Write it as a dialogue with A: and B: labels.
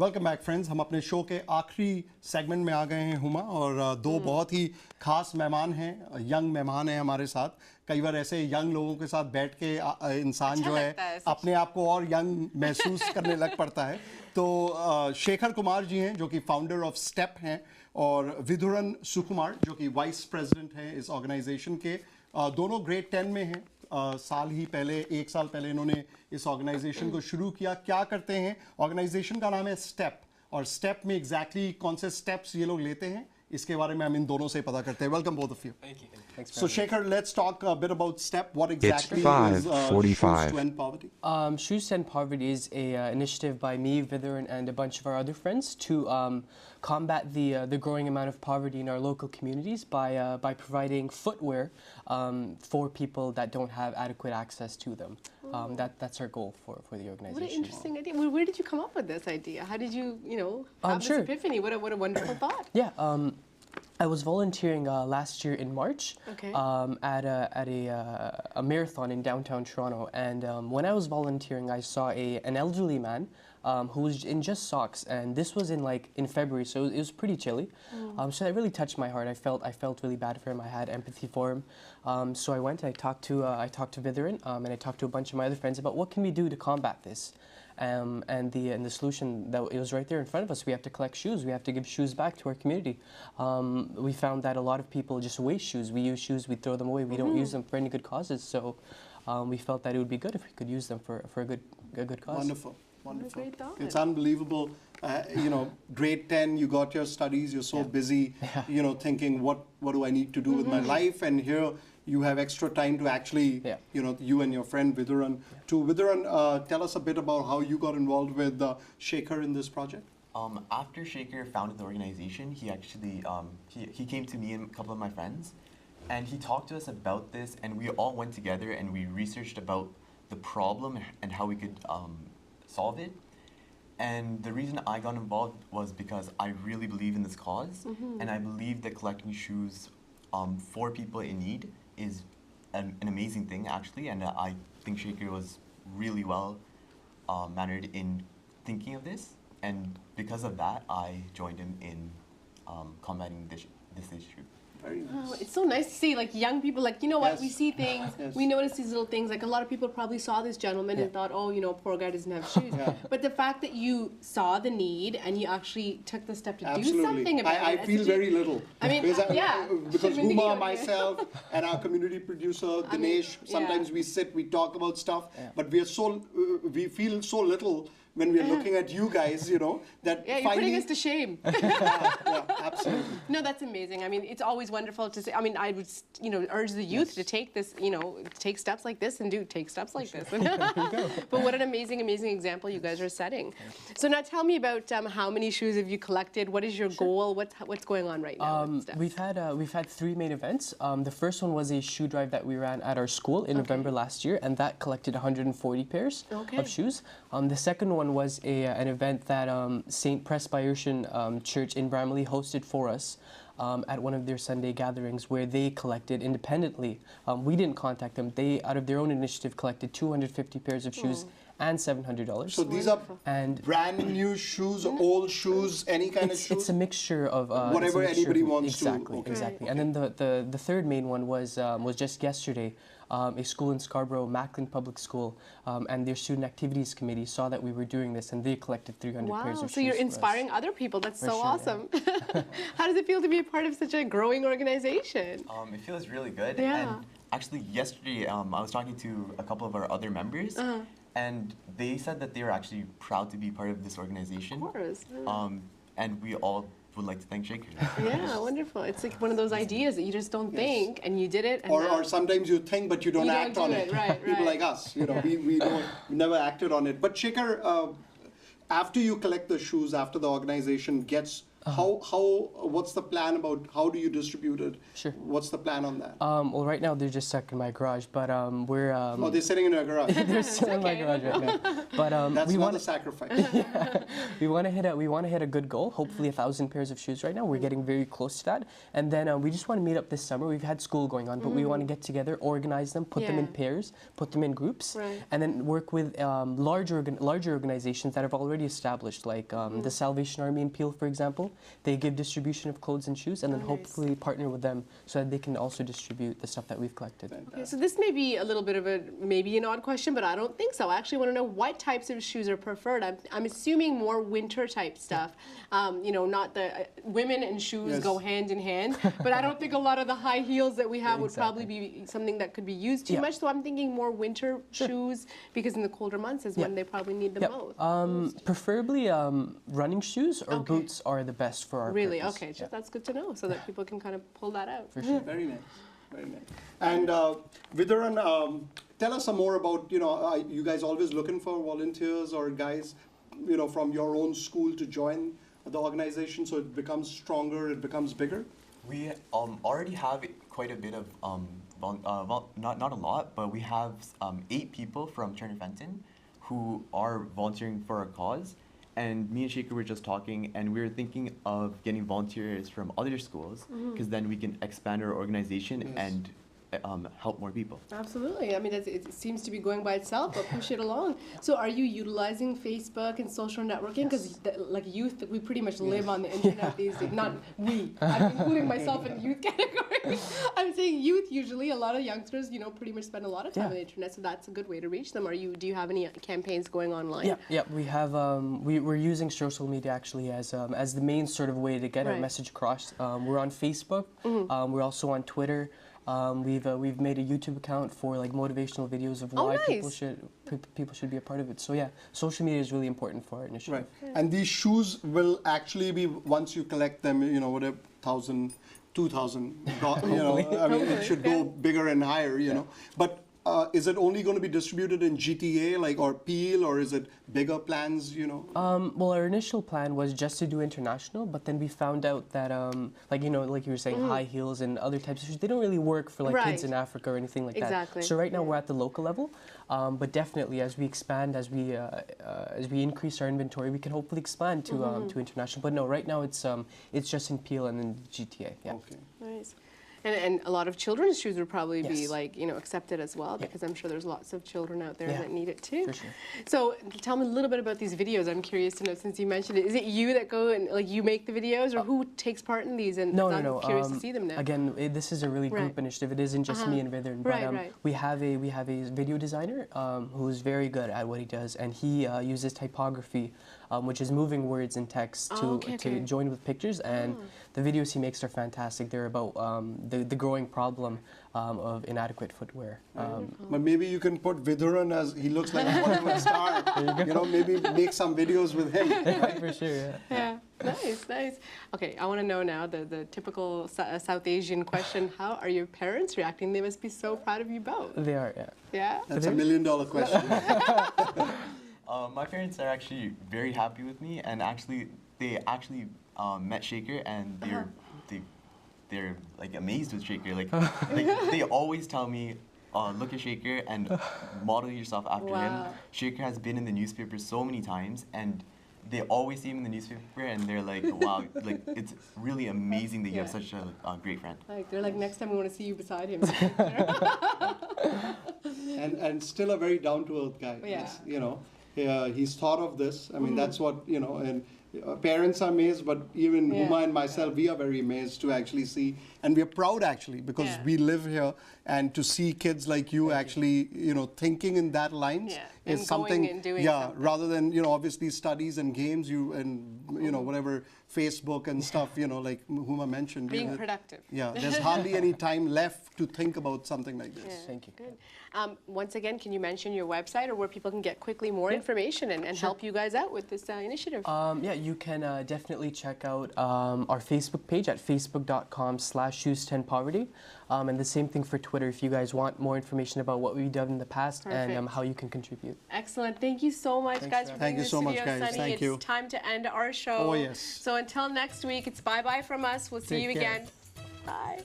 A: Welcome back friends. हम अपने show के आखिरी सेगमेंट में आ गए हैं हुमा, और दो बहुत ही खास मेहमान हैं, यंग मेहमान हैं हमारे साथ। कई बार ऐसे यंग लोगों के साथ बैठ के इंसान
B: अच्छा
A: जो है अपने आप को और यंग महसूस करने लग पड़ता है। तो शेखर कुमार जी हैं जो कि फाउंडर ऑफ स्टेप हैं, और विधुरन सुकुमार जो कि वाइस प्रेसिडेंट हैं इस ऑर्गेनाइजेशन के। दोनों ग्रेड 10 में हैं। एक साल पहले इन्होंने इस ऑर्गेनाइजेशन को शुरू किया। क्या करते हैं? ऑर्गेनाइजेशन का नाम है स्टेप, और स्टेप में एग्जैक्टली कौन से स्टेप्स ये लोग लेते हैं इसके बारे में हम इन दोनों से पता करते हैं। Welcome both of you. So Shekhar, let's talk a bit about STEP. What exactly is Shoes to End Poverty?
C: Shoes to End Poverty is a initiative by me, Viduran, and a bunch of our other friends to combat the growing amount of poverty in our local communities by providing footwear for people that don't have adequate access to them. That's our goal for the organization.
B: What an interesting idea. Where did you come up with this idea? How did you, have this epiphany? What a wonderful thought.
C: Yeah. I was volunteering last year in March at a marathon in downtown Toronto, and when I was volunteering, I saw an elderly man who was in just socks, and this was in February, so it was pretty chilly. So that really touched my heart. I felt really bad for him. I had empathy for him. So I went. I talked to Viduran, and I talked to a bunch of my other friends about what can we do to combat this. And the solution that it was right there in front of us. We have to collect shoes. We have to give shoes back to our community. We found that a lot of people just waste shoes. We use shoes, we throw them away. We don't use them for any good causes. So we felt that it would be good if we could use them for a good cause.
A: Wonderful.
B: What a great thought.
A: It's unbelievable. Grade 10, you got your studies. You're so busy, thinking what do I need to do with my life, and here you have extra time to actually, you and your friend Viduran. To Viduran, tell us a bit about how you got involved with Shekhar in this project.
D: After Shekhar founded the organization, he actually he came to me and a couple of my friends, and he talked to us about this, and we all went together and we researched about the problem and how we could solve it. And the reason I got involved was because I really believe in this cause, and I believe that collecting shoes for people in need is an amazing thing, actually, and I think Shekhar was really well mannered in thinking of this, and because of that, I joined him in combating this issue.
A: Very nice.
B: Oh, it's so nice to see young people we see things, we notice these little things. A lot of people probably saw this gentleman and thought, poor guy doesn't have shoes. But the fact that you saw the need and you actually took the step to do something about it.
A: I feel very little.
B: I mean,
A: because Huma, myself, and our community producer Dinesh, sometimes we sit, we talk about stuff, but we feel so little when we're looking at you guys, that
B: you're putting us to shame.
A: Absolutely.
B: No, that's amazing. I mean, it's always wonderful to say. I mean, I would, urge the youth to take this, take steps like this and take steps like this. But what an amazing, amazing example you guys are setting. So now tell me about how many shoes have you collected? What is your goal? What's going on right now?
C: We've had 3 main events. The first one was a shoe drive that we ran at our school in November last year, and that collected 140 pairs of shoes. The second one was an event that St. Presbyterian Church in Bramalea hosted for us at one of their Sunday gatherings, where they collected independently. We didn't contact them. They, out of their own initiative, collected 250 pairs of shoes and $700.
A: So these are brand new shoes, old shoes, any kind of shoes?
C: It's a mixture of
A: whatever anybody wants
C: to. Exactly.
B: Okay.
C: And then the third main one was just yesterday. A school in Scarborough, Macklin Public School, and their student activities committee saw that we were doing this, and they collected 300 pairs of shoes.
B: So you're inspiring other people. That's so awesome. How does it feel to be a part of such a growing organization?
D: It feels really good.
B: Yeah.
D: And actually, yesterday I was talking to a couple of our other members, and they said that they were actually proud to be part of this organization.
B: Of course.
D: And we all would like to thank Shekhar.
B: Yeah, wonderful. It's like one of those ideas that you just don't think, and you did it. And
A: or sometimes you think, but you don't act on it.
B: Right,
A: People like us, we never acted on it. But Shekhar, after you collect the shoes, after the organization gets What's the plan about how do you distribute it?
C: Sure.
A: What's the plan on that?
C: Well, right now they're just stuck in my garage, but we're
A: Oh, they're sitting in your garage.
C: they're still in my garage right now. But
A: That's
C: we
A: not
C: want
A: a sacrifice.
C: we want to hit a good goal. Hopefully 1,000 pairs of shoes right now. We're getting very close to that, and then we just want to meet up this summer. We've had school going on, but we want to get together, organize them, put them in
B: Yeah.
C: pairs, put them in groups,
B: Right.
C: and then work with larger organizations that have already established, like the Salvation Army in Peel, for example. They give distribution of clothes and shoes, and then
B: nice.
C: hopefully partner with them so that they can also distribute the stuff that we've collected.
B: Okay, so this may be a little bit of maybe an odd question, but I don't think so. I actually want to know what types of shoes are preferred. I'm assuming more winter type stuff. Not the women and shoes
A: Yes.
B: go hand in hand, but I don't think a lot of the high heels that we have would probably be something that could be used too
C: Yeah.
B: much. So I'm thinking more winter shoes because in the colder months is when they probably need the most.
C: Preferably running shoes or
B: Okay.
C: boots are the best for our
B: Really?
C: purpose.
B: Okay, that's good to know so that people can kind of pull that out.
C: For sure.
A: Very nice, very nice. And Vidhuran, tell us some more about, you guys always looking for volunteers or guys, from your own school to join the organization so it becomes stronger, it becomes bigger?
D: We already have quite a bit of, not a lot, but we have 8 people from Turner Fenton who are volunteering for our cause. And me and Shaker were just talking, and we were thinking of getting volunteers from other schools, because then we can expand our organization and help more people.
B: Absolutely. I mean, it seems to be going by itself, but push it along. So are you utilizing Facebook and social networking? Because like youth, we pretty much live on the internet these days. Not we. I'm including myself in the youth category. I'm saying youth usually, a lot of youngsters, pretty much spend a lot of time on the internet, so that's a good way to reach them. Do you have any campaigns going online?
C: Yeah, we have. We're using social media actually as the main sort of way to get our
B: Right.
C: message across. We're on Facebook. We're also on Twitter. We've made a YouTube account for like motivational videos of why people should be a part of it. So yeah, social media is really important for our initiative.
A: Right. And these shoes will actually be, once you collect them, whatever, 1,000, 2,000, I mean, it should go bigger and higher, know. But is it only going to be distributed in GTA, or Peel, or is it bigger plans,
C: Well, our initial plan was just to do international, but then we found out that, like you were saying, high heels and other types of shoes, they don't really work for kids in Africa or anything like
B: Exactly.
C: that. So right now we're at the local level, but definitely as we expand, as we increase our inventory, we can hopefully expand to international. But no, right now it's just in Peel and in GTA. Yeah.
A: Okay.
B: Nice. And a lot of children's shoes would probably be accepted as well, because I'm sure there's lots of children out there that need it too.
C: For sure.
B: So tell me a little bit about these videos. I'm curious to know, since you mentioned it, is it you that go and you make the videos, or who takes part in these? And
C: No.
B: I'm curious to see them now.
C: Again, this is a really group initiative. It isn't just me and Vidhuran, but we have a video designer who's very good at what he does, and he uses typography, which is moving words and text to join with pictures. And the videos he makes are fantastic. They're about the growing problem of inadequate footwear.
A: But maybe you can put Vidhuran as, he looks like a Bollywood star. Maybe make some videos with him.
C: For sure.
B: Yeah. Nice. Okay, I want to know now the typical South Asian question. How are your parents reacting? They must be so proud of you both.
C: They are, yeah.
B: Yeah?
A: That's $1 million question.
D: My parents are actually very happy with me, and they actually met Shaker, and they're like amazed with Shaker. Like they always tell me, look at Shaker and model yourself after him. Shaker has been in the newspaper so many times, and they always see him in the newspaper, and they're like, wow, like it's really amazing that you have such a great friend.
B: They're like, next time we want to see you beside him.
A: and still a very down-to-earth guy. He's thought of this. I mean, that's what, and parents are amazed, but even Huma and myself, we are very amazed to actually see, and we are proud actually, because we live here, and to see kids like you actually, thinking in that lines is
B: and
A: something,
B: going and doing something.
A: rather than, obviously studies and games, whatever, Facebook and stuff, like Huma mentioned.
B: Being productive.
A: Yeah, there's hardly any time left to think about something like this.
C: Thank you.
B: Good. Once again, can you mention your website or where people can get quickly more information and help you guys out with this initiative?
C: You can definitely check out our Facebook page at facebook.com/shoes10poverty. And the same thing for Twitter if you guys want more information about what we've done in the past and how you can contribute.
B: Excellent. Thank you so much, guys, for being in the studio,
A: Thank you so much, guys.
B: Sunny.
A: Thank you.
B: It's time to end our show. show.
A: Oh, yes.
B: So until next week, it's bye-bye from us. We'll see
A: Take
B: you
A: care.
B: again. Bye.